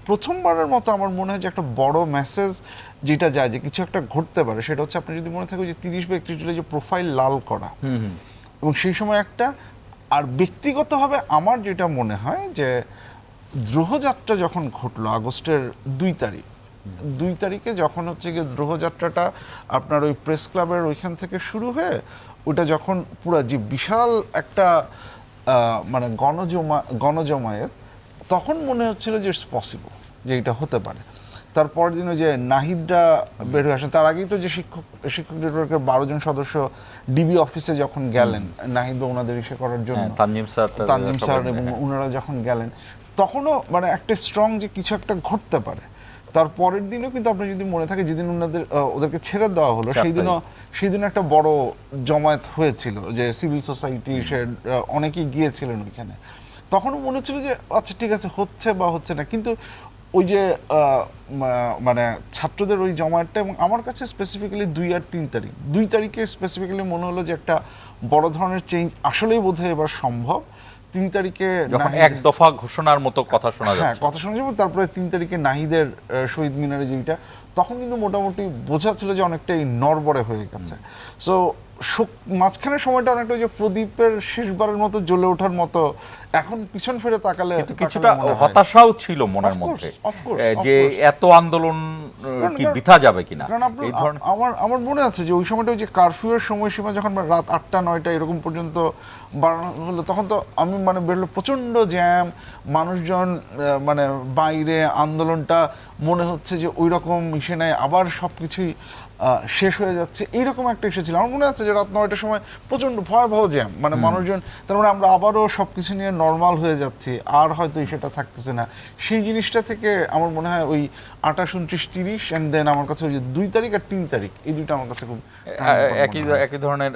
প্রথমবারের মতো আমার মনে হয় যে একটা বড় মেসেজ যেটা যায় যে কিছু একটা ঘটতে পারে, সেটা হচ্ছে আপনি যদি মনে থাকে যে 30 বা 31 জুলাই যে প্রোফাইল লাল করা, এবং সেই সময় একটা, আর ব্যক্তিগতভাবে আমার যেটা মনে হয় যে দ্রোহযাত্রা যখন ঘটলো আগস্টের 2 তারিখে যখন হচ্ছে গিয়ে দ্রোহযাত্রাটা আপনার ওই প্রেস ক্লাবের ওইখান থেকে শুরু হয়ে ওটা যখন পুরো যে বিশাল একটা মানে গণজমায়েত, তখন মনে হচ্ছিল যে ইটস পসিবল যে এটা হতে পারে। তারপর দিন যে নাহিদরা বের হয়ে আসেন, তার আগেই তো যে শিক্ষক নেটওয়ার্কের 12 জন সদস্য ডিবি অফিসে যখন গেলেন নাহিদ বা ওনাদের ইসে করার জন্য, তানজিম স্যার এবং ওনারা যখন গেলেন, তখনও মানে একটা স্ট্রং যে কিছু একটা ঘটতে পারে। তারপরের দিনও কিন্তু আপনি যদি মনে থাকে যেদিন ওদেরকে ছেড়ে দেওয়া হলো, সেই দিন একটা বড় জমায়েত হয়েছিল, যে সিভিল সোসাইটি সে অনেকেই গিয়েছিলেন ওইখানে। তখনও মনে হচ্ছিল যে আচ্ছা ঠিক আছে, হচ্ছে বা হচ্ছে না, কিন্তু ওই যে মানে ছাত্রদের ওই জমায়েতটা, এবং আমার কাছে স্পেসিফিক্যালি 2 আর 3 তারিখ, 2 তারিখে স্পেসিফিক্যালি মনে হলো যে একটা বড় ধরনের চেঞ্জ আসলেই বোধহয় এবার সম্ভব। 3 তারিখে যখন এক দফা ঘোষণার মতো কথা শোনা যাচ্ছে, হ্যাঁ কথা শোনা যাবে। তারপরে 3 তারিখে নাহিদের শহীদ মিনারে যেটা, তখন কিন্তু মোটামুটি বোঝা ছিল যে অনেকটাই নড়বড়ে হয়ে গেছে। সো মাঝখানের সময়টা অনেকটা যে প্রদীপের শেষবারের মতো জ্বলে ওঠার মতো, এখন পিছন ফিরে তাকালে কিছুটা হতাশাও ছিল মনের মধ্যে যে এত আন্দোলন কি বৃথা যাবে কিনা। আমার মনে আছে যে ওই সময়টা ওই যে কারফিউয়ের সময়সীমা যখন রাত 8টা-9টা এরকম পর্যন্ত বাড়ানো হলো, তখন তো আমি মানে বেরোলো প্রচণ্ড জ্যাম, মানুষজন মানে বাইরে, আন্দোলনটা মনে হচ্ছে যে ওই রকম ইসে নেয়, আবার সব কিছুই শেষ হয়ে যাচ্ছে, এইরকম একটা ইস্যু ছিল। আমার মনে আছে যে রাত 9টার সময় প্রচণ্ড ভয়াবহ জ্যাম, মানে মানুষজন, তার মানে আমরা আবারও সব কিছু নিয়ে নর্মাল হয়ে যাচ্ছি, আর হয়তো ইস্যুটা থাকতেছে না। সেই জিনিসটা থেকে আমার মনে হয় ওই 28, 29, 30 অ্যান্ড দেন আমার কাছে ওই যে 2 তারিখ আর 3 তারিখ, এই দুইটা আমার কাছে খুব একই ধরনের